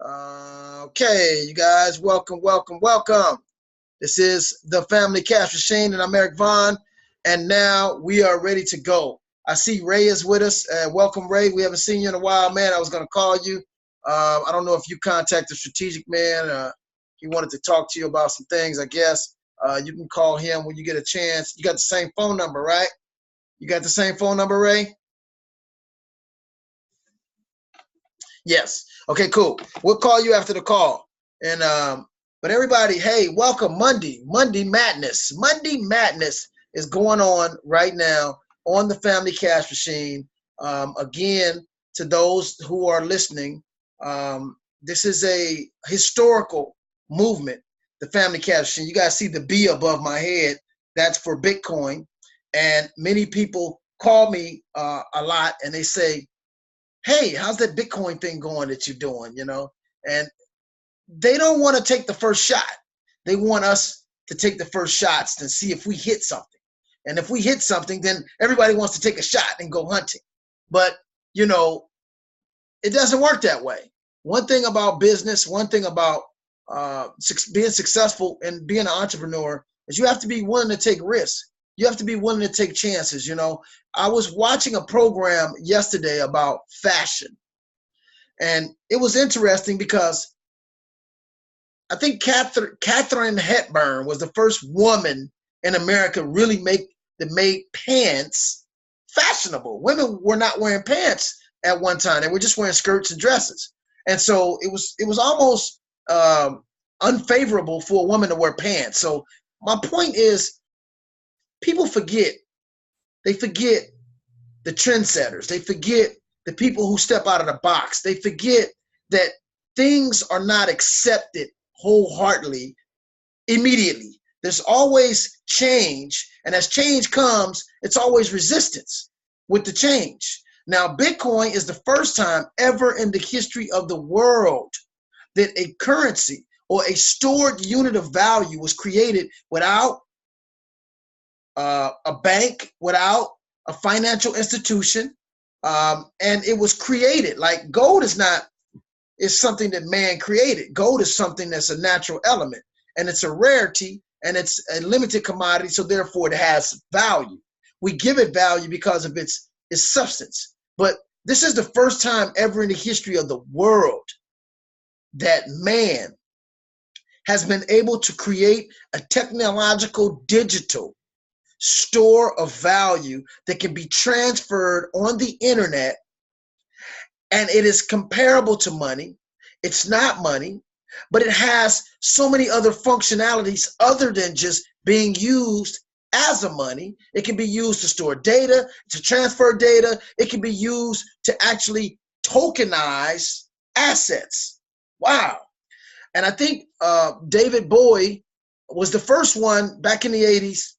Okay, you guys, welcome, welcome, welcome. This is the Family Cash Machine, and I'm Eric Vaughn, and now we are ready to go. I see Ray is with us. Welcome, Ray. We haven't seen you in a while, man. I was going to call you. I don't know if you contacted Strategic Man. He wanted to talk to you about some things, I guess. You can call him when you get a chance. You got the same phone number, right? You got the same phone number, Ray? Yes. Okay, cool. We'll call you after the call. And but everybody, hey, welcome Monday Madness. Monday Madness is going on right now on the Family Cash Machine. Again, to those who are listening, this is a historical movement, the Family Cash Machine. You guys see the B above my head. That's for Bitcoin. And many people call me a lot and they say, hey, how's that Bitcoin thing going that you're doing, And they don't want to take the first shot. They want us to take the first shots to see if we hit something. And if we hit something, then everybody wants to take a shot and go hunting. But, it doesn't work that way. One thing about business, one thing about being successful and being an entrepreneur is you have to be willing to take risks. You have to be willing to take chances. I was watching a program yesterday about fashion, and it was interesting because I think Katharine Hepburn was the first woman in America really made pants fashionable. Women were not wearing pants at one time; they were just wearing skirts and dresses, and so it was almost unfavorable for a woman to wear pants. So my point is, people forget. They forget the trendsetters. They forget the people who step out of the box. They forget that things are not accepted wholeheartedly immediately. There's always change, and as change comes, it's always resistance with the change. Now, Bitcoin is the first time ever in the history of the world that a currency or a stored unit of value was created without a bank, without a financial institution, and it was created. Like gold is something that man created. Gold is something that's a natural element, and it's a rarity, and it's a limited commodity, so therefore it has value. We give it value because of its substance. But this is the first time ever in the history of the world that man has been able to create a technological digital store of value that can be transferred on the internet, and it is comparable to money. It's not money, but it has so many other functionalities other than just being used as a money. It can be used to store data, to transfer data. It can be used to actually tokenize assets. Wow. And I think David Bowie was the first one back in the 80s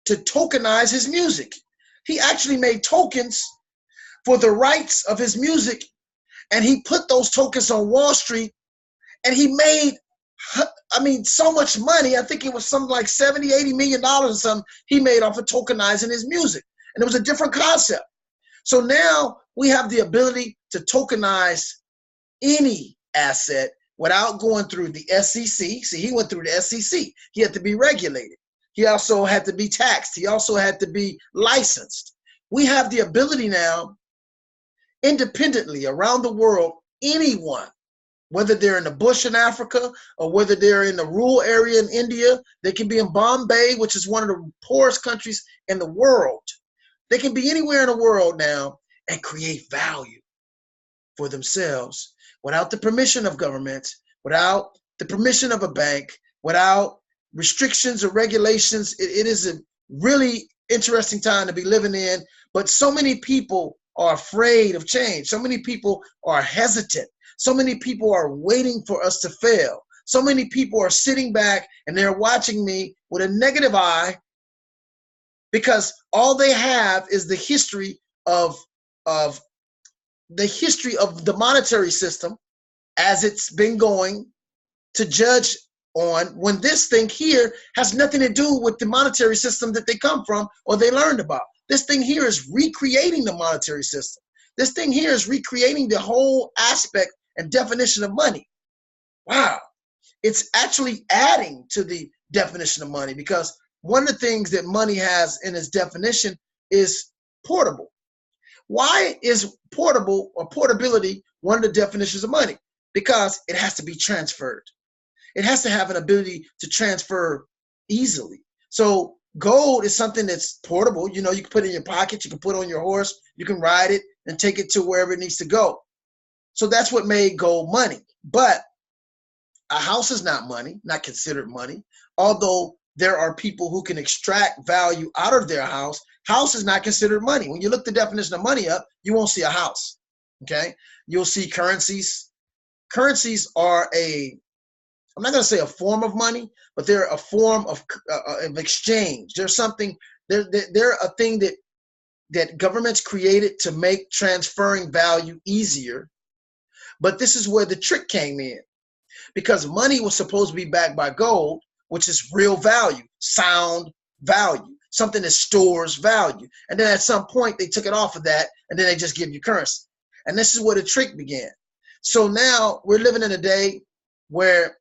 to tokenize his music. He actually made tokens for the rights of his music, and he put those tokens on Wall Street, and he made, so much money. I think it was something like $70-80 million or something he made off of tokenizing his music. And it was a different concept. So now we have the ability to tokenize any asset without going through the SEC. See, he went through the SEC. He had to be regulated. He also had to be taxed. He also had to be licensed. We have the ability now, independently around the world, anyone, whether they're in the bush in Africa or whether they're in the rural area in India, they can be in Bombay, which is one of the poorest countries in the world. They can be anywhere in the world now and create value for themselves without the permission of governments, without the permission of a bank, without restrictions or regulations. It is a really interesting time to be living in, but so many people are afraid of change. So many people are hesitant. So many people are waiting for us to fail. So many people are sitting back and they're watching me with a negative eye because all they have is the history of the monetary system as it's been going to judge on, when this thing here has nothing to do with the monetary system that they come from or they learned about. This thing here is recreating the monetary system. This thing here is recreating the whole aspect and definition of money. wow, it's actually adding to the definition of money, because one of the things that money has in its definition is portable. Why is portable or portability one of the definitions of money? Because it has to be transferred. It has to have an ability to transfer easily. So gold is something that's portable. You know, you can put it in your pocket, you can put it on your horse, you can ride it and take it to wherever it needs to go. So that's what made gold money. But a house is not money, not considered money. Although there are people who can extract value out of their house, house is not considered money. When you look the definition of money up, you won't see a house, okay? You'll see currencies. Currencies are I'm not going to say a form of money, but they're a form of exchange. They're something, they're a thing that governments created to make transferring value easier. But this is where the trick came in, because money was supposed to be backed by gold, which is real value, sound value, something that stores value. And then at some point they took it off of that, and then they just give you currency. And this is where the trick began. So now we're living in a day where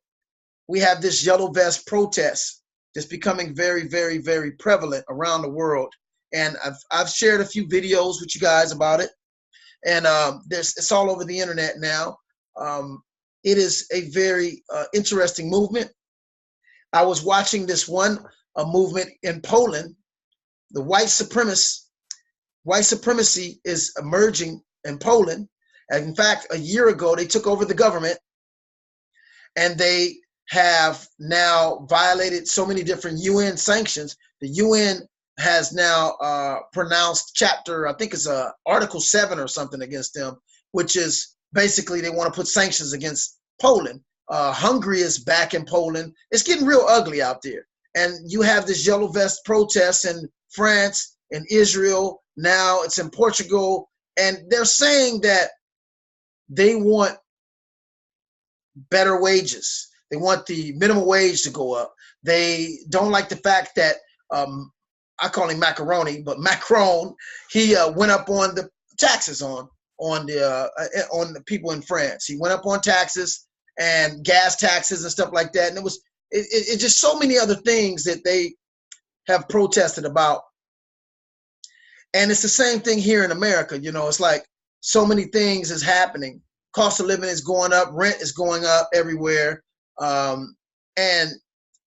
we have this yellow vest protest that's becoming very, very, very prevalent around the world. And I've shared a few videos with you guys about it. And it's all over the internet now. It is a very interesting movement. I was watching this one movement in Poland. The white supremacy is emerging in Poland. And in fact, a year ago, they took over the government, and they have now violated so many different UN sanctions. The UN has now pronounced chapter, I think it's Article 7 or something against them, which is basically they want to put sanctions against Poland. Hungary is back in Poland. It's getting real ugly out there. And you have this yellow vest protests in France, in Israel, now it's in Portugal, and they're saying that they want better wages. They want the minimum wage to go up. They don't like the fact that, I call him macaroni, but Macron, he went up on the taxes on the people in France. He went up on taxes and gas taxes and stuff like that. And it just so many other things that they have protested about. And it's the same thing here in America. You know, it's like so many things is happening. Cost of living is going up, rent is going up everywhere. And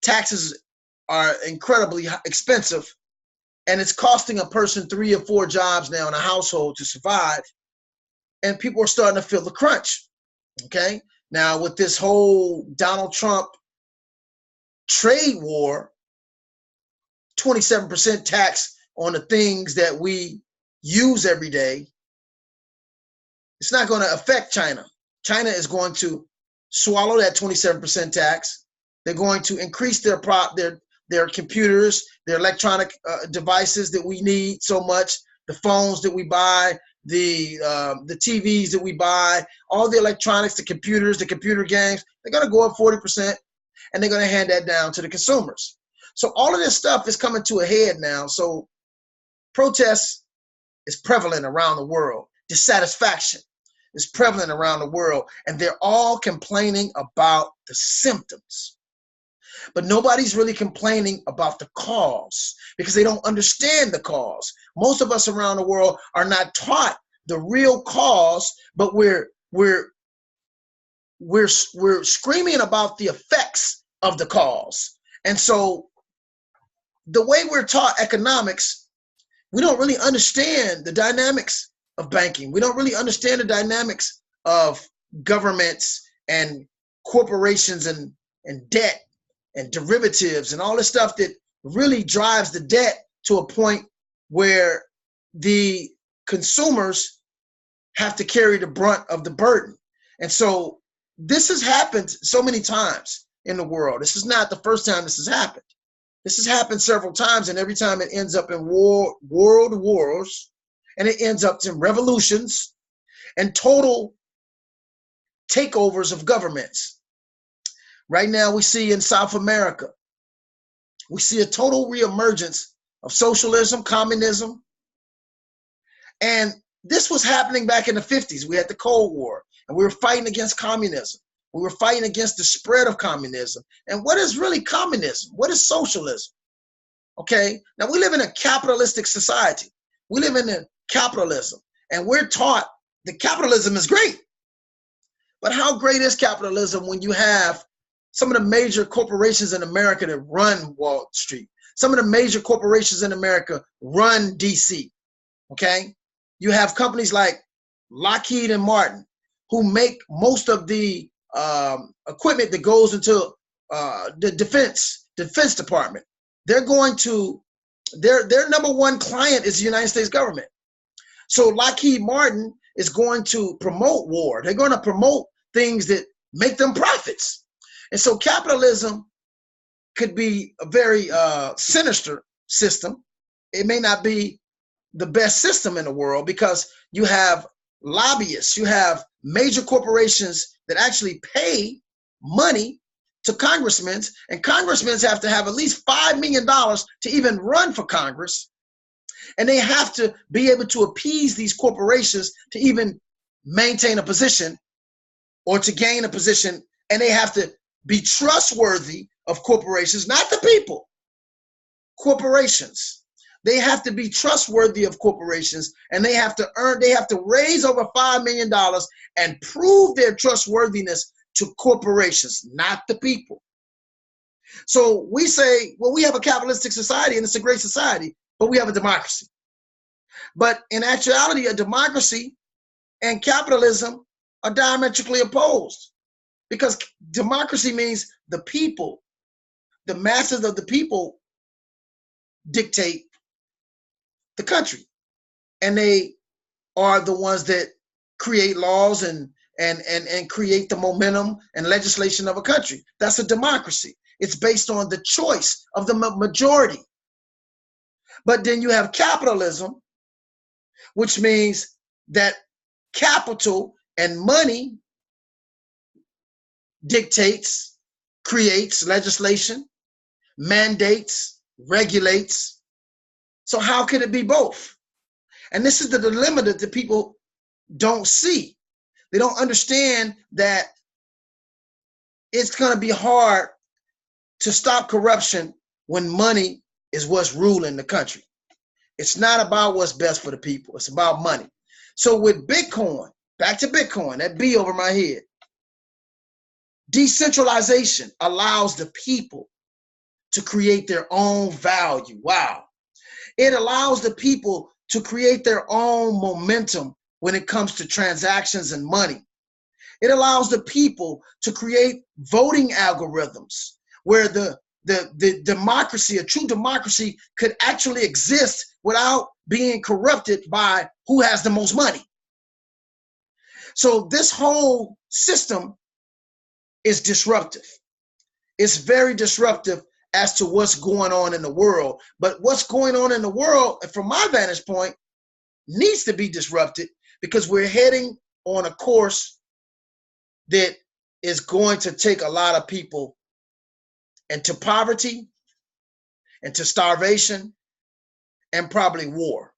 taxes are incredibly expensive, and it's costing a person 3 or 4 jobs now in a household to survive, and people are starting to feel the crunch. Okay, now with this whole Donald Trump trade war, 27% tax on the things that we use every day, it's not going to affect China. China is going to swallow that 27% tax. They're going to increase their computers, their electronic devices that we need so much, the phones that we buy, the TVs that we buy, all the electronics, the computers, the computer games. They're going to go up 40%, and they're going to hand that down to the consumers. So all of this stuff is coming to a head now. So protests is prevalent around the world. Dissatisfaction is prevalent around the world, and they're all complaining about the symptoms. But nobody's really complaining about the cause, because they don't understand the cause. Most of us around the world are not taught the real cause, but we're screaming about the effects of the cause. And so the way we're taught economics, we don't really understand the dynamics of banking. We don't really understand the dynamics of governments and corporations and debt and derivatives and all this stuff that really drives the debt to a point where the consumers have to carry the brunt of the burden. And so this has happened so many times in the world. This is not the first time this has happened. This has happened several times, and every time it ends up in world wars, and it ends up in revolutions and total takeovers of governments. Right now we see in South America, we see a total reemergence of socialism, communism. And this was happening back in the 50s. We had the Cold War, and we were fighting against communism. We were fighting against the spread of communism. And what is really communism? What is socialism? Okay, now we live in a capitalistic society. We live in a capitalism, and we're taught that capitalism is great. But how great is capitalism when you have some of the major corporations in America that run Wall Street? Some of the major corporations in America run DC, okay? You have companies like Lockheed and Martin who make most of the equipment that goes into the defense department. They're going to, their number one client is the United States government. So Lockheed Martin is going to promote war. They're going to promote things that make them profits. And so capitalism could be a very sinister system. It may not be the best system in the world because you have lobbyists, you have major corporations that actually pay money to congressmen, and congressmen have to have at least $5 million to even run for Congress. And they have to be able to appease these corporations to even maintain a position or to gain a position. And they have to be trustworthy of corporations, not the people, corporations. They have to be trustworthy of corporations, and they have to raise over $5 million and prove their trustworthiness to corporations, not the people. So we say, well, we have a capitalistic society and it's a great society, but we have a democracy. But in actuality, a democracy and capitalism are diametrically opposed, because democracy means the people, the masses of the people dictate the country, and they are the ones that create laws and create the momentum and legislation of a country. That's a democracy. It's based on the choice of the majority. But then you have capitalism, which means that capital and money dictates, creates legislation, mandates, regulates. So how can it be both? And this is the dilemma that the people don't see. They don't understand that it's going to be hard to stop corruption when money is what's ruling the country. It's not about what's best for the people. It's about money. So with Bitcoin, back to Bitcoin, that B over my head, decentralization allows the people to create their own value. Wow. It allows the people to create their own momentum when it comes to transactions and money. It allows the people to create voting algorithms where the democracy, a true democracy, could actually exist without being corrupted by who has the most money. So this whole system is disruptive. It's very disruptive as to what's going on in the world. But what's going on in the world, from my vantage point, needs to be disrupted, because we're heading on a course that is going to take a lot of people into poverty, into starvation, and probably war.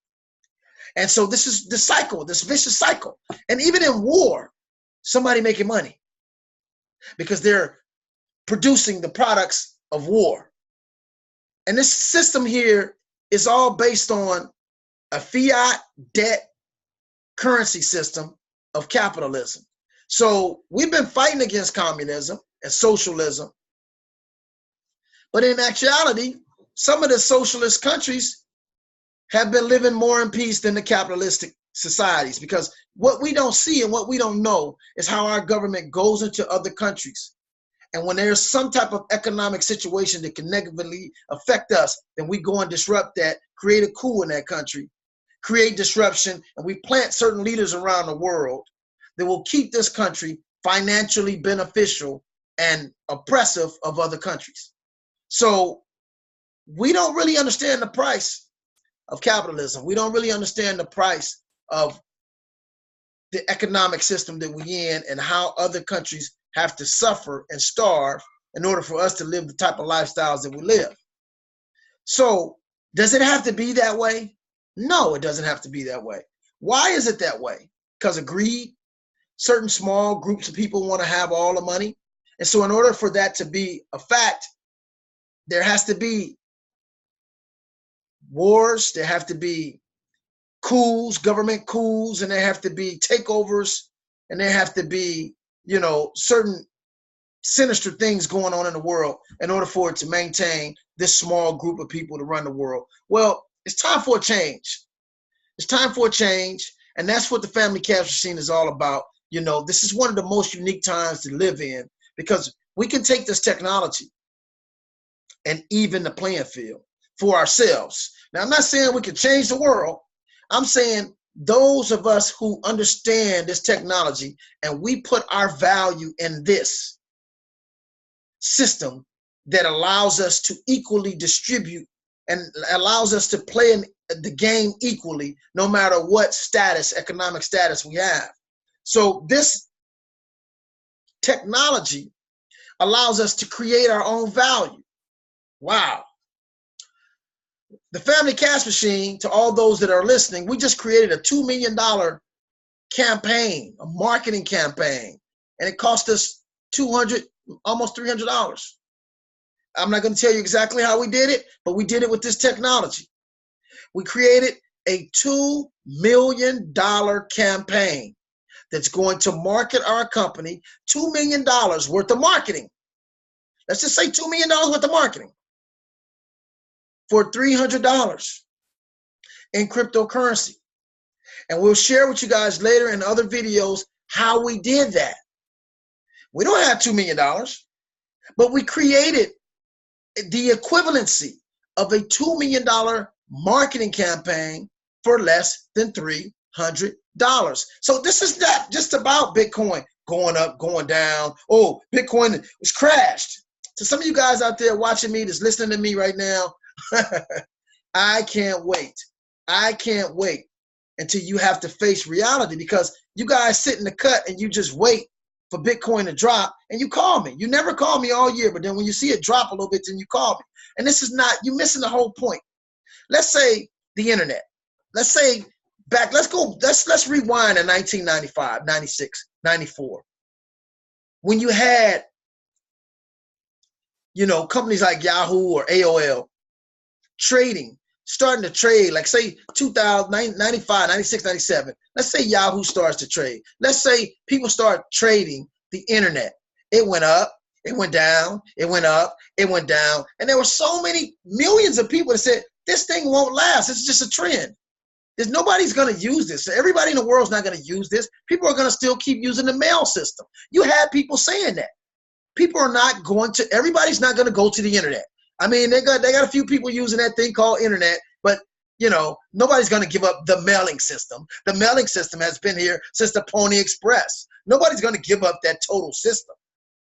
And so this is the cycle, this vicious cycle. And even in war, somebody making money because they're producing the products of war. And this system here is all based on a fiat debt currency system of capitalism. So we've been fighting against communism and socialism. But in actuality, some of the socialist countries have been living more in peace than the capitalistic societies, because what we don't see and what we don't know is how our government goes into other countries. And when there's some type of economic situation that can negatively affect us, then we go and disrupt that, create a coup in that country, create disruption, and we plant certain leaders around the world that will keep this country financially beneficial and oppressive of other countries. So we don't really understand the price of capitalism. We don't really understand the price of the economic system that we're in and how other countries have to suffer and starve in order for us to live the type of lifestyles that we live. So does it have to be that way? No, it doesn't have to be that way. Why is it that way? Because of greed? certain small groups of people want to have all the money. And so in order for that to be a fact, there has to be wars, there have to be coups, government coups, and there have to be takeovers, and there have to be, you know, certain sinister things going on in the world in order for it to maintain this small group of people to run the world. Well, it's time for a change. It's time for a change, and that's what the Family Cash Machine is all about. You know, this is one of the most unique times to live in because we can take this technology and even the playing field for ourselves. Now, I'm not saying we can change the world. I'm saying those of us who understand this technology and we put our value in this system that allows us to equally distribute and allows us to play in the game equally, no matter what status, economic status we have. So this technology allows us to create our own value. Wow. The Family Cash Machine, to all those that are listening, we just created a $2 million campaign, a marketing campaign, and it cost us almost $300. I'm not going to tell you exactly how we did it, but we did it with this technology. We created a $2 million campaign that's going to market our company, $2 million worth of marketing. Let's just say $2 million worth of marketing for $300 in cryptocurrency. And we'll share with you guys later in other videos how we did that. We don't have $2 million, but we created the equivalency of a $2 million marketing campaign for less than $300. So this is not just about Bitcoin going up, going down. Oh, Bitcoin was crashed. To some of you guys out there watching me, that's listening to me right now, I can't wait. I can't wait until you have to face reality, because you guys sit in the cut and you just wait for Bitcoin to drop and you call me. You never call me all year, but then when you see it drop a little bit, then you call me. And this is not, you're missing the whole point. Let's say the internet. Let's say back, let's rewind to 1995, 96, 94. When you had, you know, companies like Yahoo or AOL starting to trade, like say 2000, 95, 96, 97. Let's say Yahoo starts to trade. Let's say people start trading the internet. It went up, it went down, it went up, it went down. And there were so many millions of people that said, this thing won't last. It's just a trend. Nobody's going to use this. So everybody in the world's not going to use this. People are going to still keep using the mail system. You had people saying that. People are not going to, everybody's not going to go to the internet. I mean, they got a few people using that thing called internet, but you know, nobody's going to give up the mailing system. The mailing system has been here since the Pony Express. Nobody's going to give up that total system.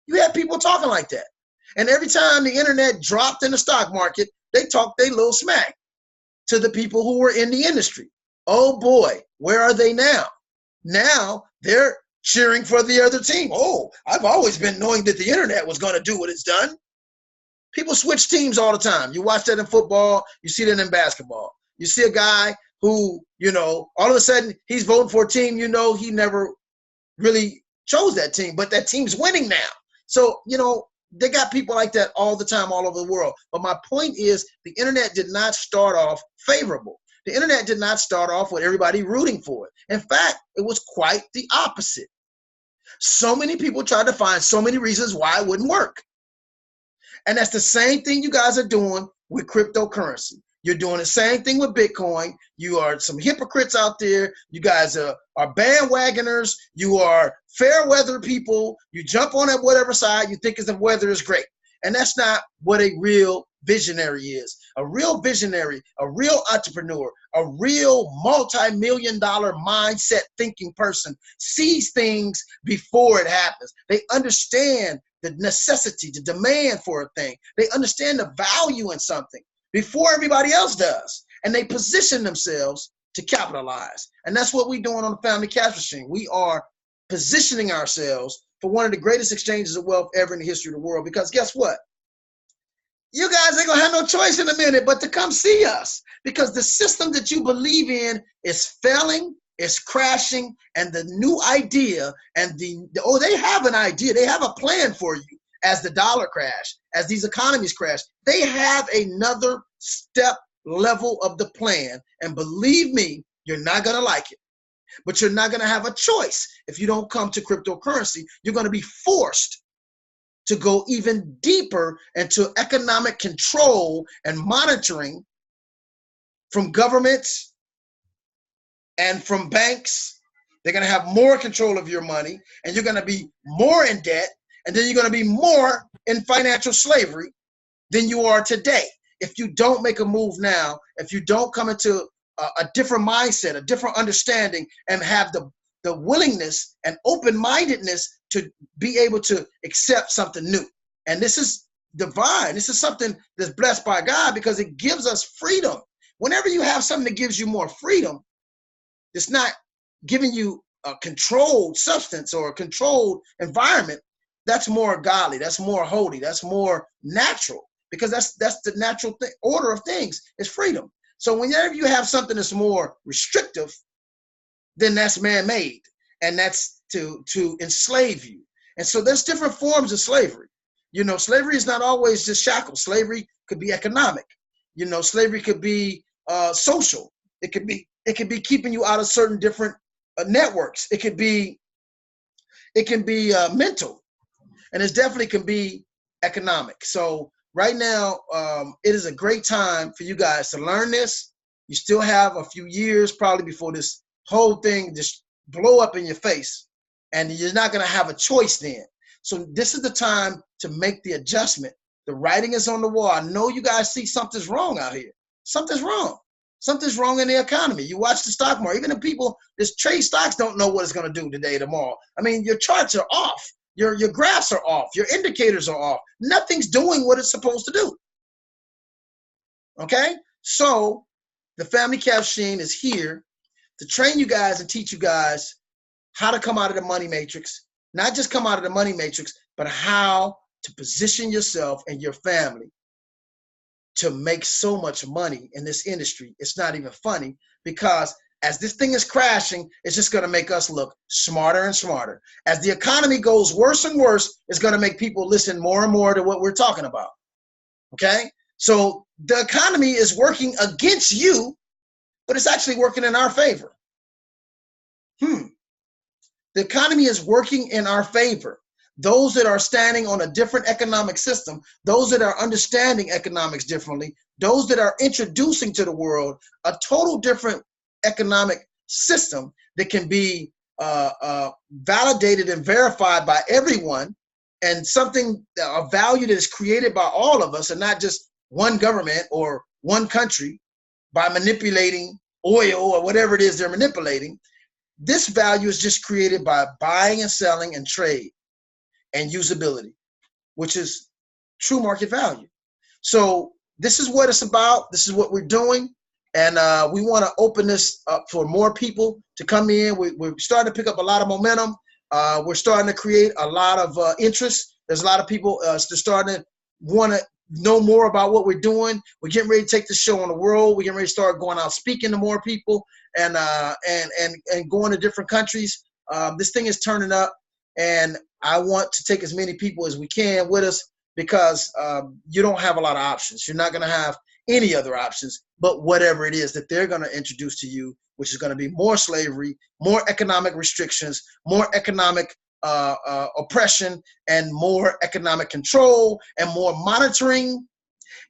You had people talking like that. And every time the internet dropped in the stock market, they talked their little smack to the people who were in the industry. Oh boy, where are they now? Now they're cheering for the other team. Oh, I've always been knowing that the internet was going to do what it's done. People switch teams all the time. You watch that in football. You see that in basketball. You see a guy who, you know, all of a sudden he's voting for a team, you know, he never really chose that team, but that team's winning now. So, you know, they got people like that all the time, all over the world. But my point is, the internet did not start off favorable. The internet did not start off with everybody rooting for it. In fact, it was quite the opposite. So many people tried to find so many reasons why it wouldn't work. And that's the same thing you guys are doing with cryptocurrency. You're doing the same thing with Bitcoin. You are some hypocrites out there. You guys are bandwagoners. You are fair weather people. You jump on at whatever side you think is the weather is great. And that's not what a real visionary is. A real visionary, a real entrepreneur, a real multi-million-dollar mindset thinking person sees things before it happens. They understand the necessity, the demand for a thing. They understand the value in something before everybody else does. And they position themselves to capitalize. And that's what we're doing on the Family Cash Machine. We are positioning ourselves for one of the greatest exchanges of wealth ever in the history of the world. Because guess what? You guys ain't gonna have no choice in a minute but to come see us, because the system that you believe in is failing is crashing, and the new idea and oh, they have an idea. They have a plan for you as the dollar crash, as these economies crash. They have another step level of the plan. And believe me, you're not going to like it. But you're not going to have a choice. If you don't come to cryptocurrency, you're going to be forced to go even deeper into economic control and monitoring from governments and from banks. They're going to have more control of your money, and you're going to be more in debt, and then you're going to be more in financial slavery than you are today. If you don't make a move now, if you don't come into a different mindset, a different understanding, and have the willingness and open-mindedness to be able to accept something new. And this is divine. This is something that's blessed by God because it gives us freedom. Whenever you have something that gives you more freedom, it's not giving you a controlled substance or a controlled environment, that's more godly, that's more holy, that's more natural, because that's the natural order of things is freedom. So whenever you have something that's more restrictive, then that's man-made, and that's to enslave you. And so there's different forms of slavery. You know, slavery is not always just shackles. Slavery could be economic. You know, slavery could be social. It could be keeping you out of certain different networks. It can be mental, and it definitely can be economic. So right now, it is a great time for you guys to learn this. You still have a few years probably before this whole thing just blow up in your face, and you're not going to have a choice then. So this is the time to make the adjustment. The writing is on the wall. I know you guys see something's wrong out here. Something's wrong. Something's wrong in the economy. You watch the stock market. Even the people that trade stocks don't know what it's going to do today, tomorrow. I mean, your charts are off. Your graphs are off. Your indicators are off. Nothing's doing what it's supposed to do. Okay? So the Family Cash-Sheen is here to train you guys and teach you guys how to come out of the money matrix. Not just come out of the money matrix, but how to position yourself and your family to make so much money in this industry. It's not even funny, because as this thing is crashing, it's just going to make us look smarter and smarter. As the economy goes worse and worse, it's going to make people listen more and more to what we're talking about. Okay? So the economy is working against you, but it's actually working in our favor. The economy is working in our favor. Those that are standing on a different economic system, those that are understanding economics differently, those that are introducing to the world a total different economic system that can be validated and verified by everyone, and something, a value that is created by all of us and not just one government or one country by manipulating oil or whatever it is they're manipulating. This value is just created by buying and selling and trade and usability, which is true market value. So this is what it's about. This is what we're doing. And we want to open this up for more people to come in. We're starting to pick up a lot of momentum. We're starting to create a lot of interest. There's a lot of people starting to want to know more about what we're doing. We're getting ready to take the show on the road. We're getting ready to start going out speaking to more people and going to different countries. This thing is turning up, and I want to take as many people as we can with us, because you don't have a lot of options. You're not going to have any other options but whatever it is that they're going to introduce to you, which is going to be more slavery, more economic restrictions, more economic oppression, and more economic control, and more monitoring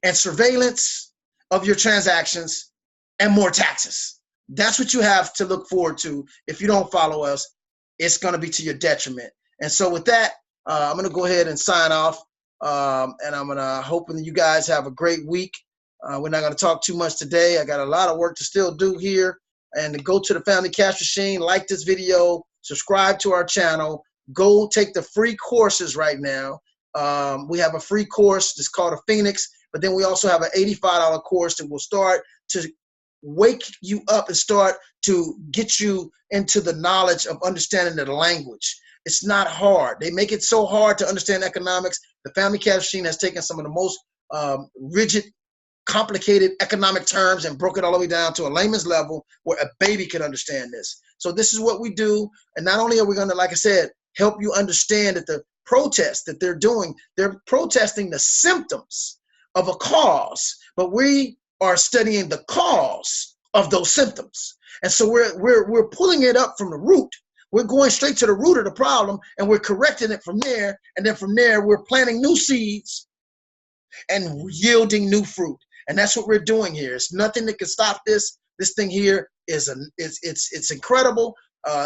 and surveillance of your transactions, and more taxes. That's what you have to look forward to. If you don't follow us, it's going to be to your detriment. And so with that, I'm going to go ahead and sign off, and I'm going to hoping that you guys have a great week. We're not going to talk too much today. I got a lot of work to still do here. And go to the Family Cash-Sheen, like this video, subscribe to our channel, go take the free courses right now. We have a free course that's called a Phoenix, but then we also have an $85 course that will start to wake you up and start to get you into the knowledge of understanding the language. It's not hard. They make it so hard to understand economics. The Family Cash-Sheen has taken some of the most rigid complicated economic terms and broke it all the way down to a layman's level where a baby could understand this. So this is what we do. And not only are we going to, like I said, help you understand that the protests that they're doing, they're protesting the symptoms of a cause, but we are studying the cause of those symptoms. And so we're pulling it up from the root. We're going straight to the root of the problem, and we're correcting it from there. And then from there, we're planting new seeds and yielding new fruit. And that's what we're doing here. It's nothing that can stop this. This thing here it's incredible.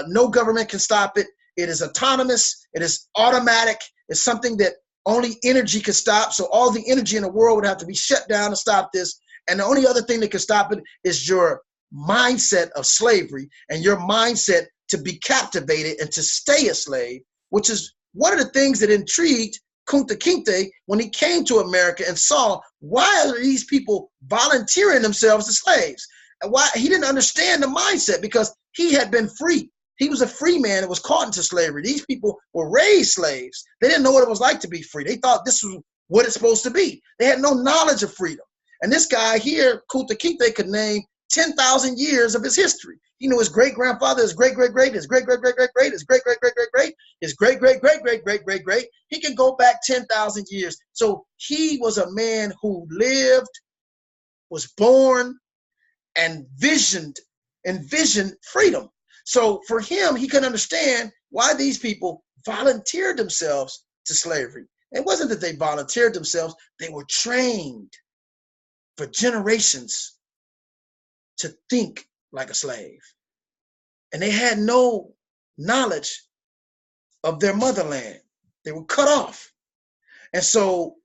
No government can stop it. It is autonomous. It is automatic. It's something that only energy can stop. So all the energy in the world would have to be shut down to stop this. And the only other thing that can stop it is your mindset of slavery and your mindset to be captivated and to stay a slave, which is one of the things that intrigued Kunta Kinte when he came to America and saw, why are these people volunteering themselves as slaves? And why he didn't understand the mindset, because he had been free. He was a free man that was caught into slavery. These people were raised slaves. They didn't know what it was like to be free. They thought this was what it's supposed to be. They had no knowledge of freedom. And this guy here, Kunta Kinte, could name 10,000 years of his history. He knew his great-grandfather, his great-great-great, his great-great-great-great-great, his great-great-great-great-great, his great-great-great-great-great-great-great. He can go back 10,000 years. So he was a man who lived, was born, and envisioned freedom. So for him, he could understand why these people volunteered themselves to slavery. It wasn't that they volunteered themselves. They were trained for generations to think like a slave. And they had no knowledge of their motherland. They were cut off. And so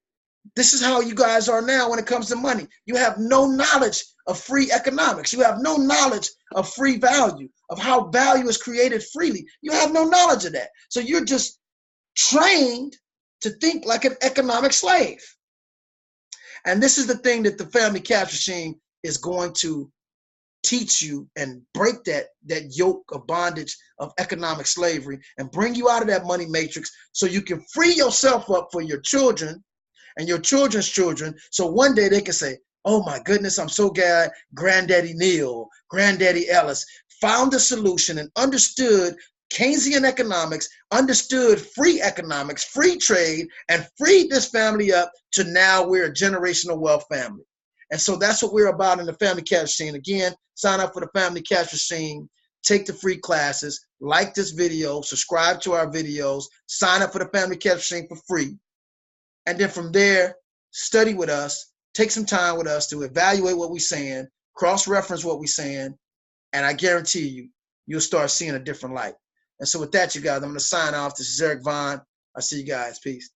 this is how you guys are now when it comes to money. You have no knowledge of free economics. You have no knowledge of free value, of how value is created freely. You have no knowledge of that. So you're just trained to think like an economic slave. And this is the thing that the family cash machine is going to teach you and break that yoke of bondage of economic slavery and bring you out of that money matrix so you can free yourself up for your children and your children's children. So one day they can say, oh my goodness, I'm so glad Granddaddy Neil, Granddaddy Ellis found a solution and understood Keynesian economics, understood free economics, free trade, and freed this family up to now we're a generational wealth family. And so that's what we're about in the Family Cash Machine. Again, sign up for the Family Cash Machine, take the free classes, like this video, subscribe to our videos, sign up for the Family Cash Machine for free. And then from there, study with us, take some time with us to evaluate what we're saying, cross-reference what we're saying, and I guarantee you, you'll start seeing a different light. And so with that, you guys, I'm going to sign off. This is Eric Vaughn. I'll see you guys. Peace.